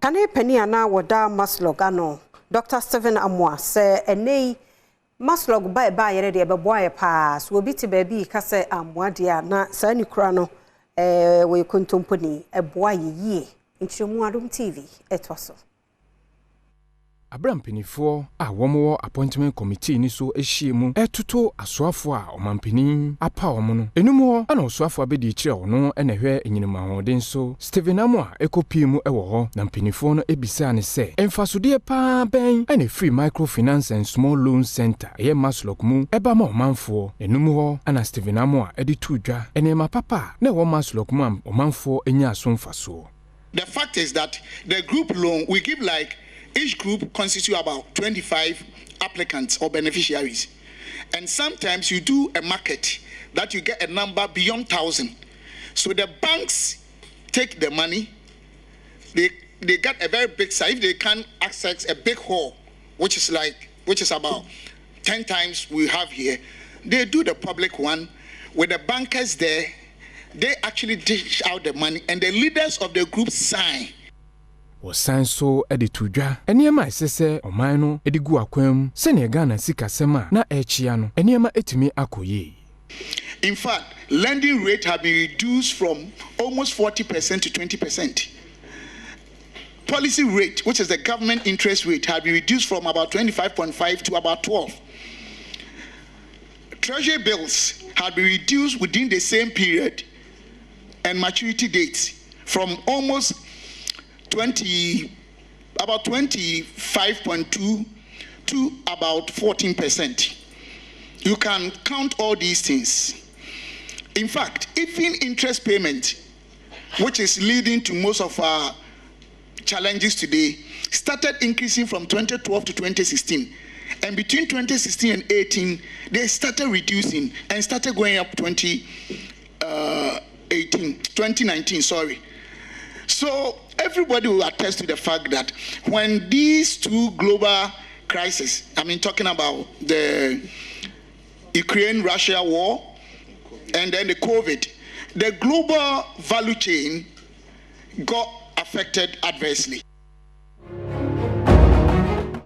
Kane penny ana wada MASLOC ano Dr. Stephen Amoah say enei MASLOC ba yere de beboa pa so obi ti ba bi ka say Amoah dia na sa ni kura no we kontomponi eboa yie nchiremu Adom TV etoso Abram penifo a womo appointment committee ni so ehiemu etoto asoafo a omampeni apa omo no enumo ana osoafo abedi kire ono ena hwe enyinima hoden so Stephen Amoah ekopiemu ewo ho na mpenifo no ebisa ne se emfasode pa ben ena free microfinance and small loan center ye MASLOC mu eba ma omanfo enumo ho ana Stephen Amoah edi tudwa enema papa na wo MASLOC mu omanfo enya asomfaso. The fact is that the group loan we give like each group constitutes about 25 applicants or beneficiaries. And sometimes you do a market that you get a number beyond 1,000. So the banks take the money, they get a very big size. If they can access a big hall, which is about 10 times we have here, they do the public one with the bankers there. They actually dish out the money and the leaders of the group sign. Osan so editudwa eniema esese oman no edigu akwam se ne Ghana sikasema na echia no eniema etimi akoye. In fact, lending rate have been reduced from almost 40% to 20%. Policy rate, which is the government interest rate, have been reduced from about 25.5 to about 12. Treasury bills have been reduced within the same period and maturity dates from almost about 25.2 to about 14%. You can count all these things. In fact, even interest payment, which is leading to most of our challenges today, started increasing from 2012 to 2016. And between 2016 and 18, they started reducing and started going up 2019, sorry. So everybody will attest to the fact that when these two global crises, I mean talking about the Ukraine-Russia war and then the COVID, the global value chain got affected adversely.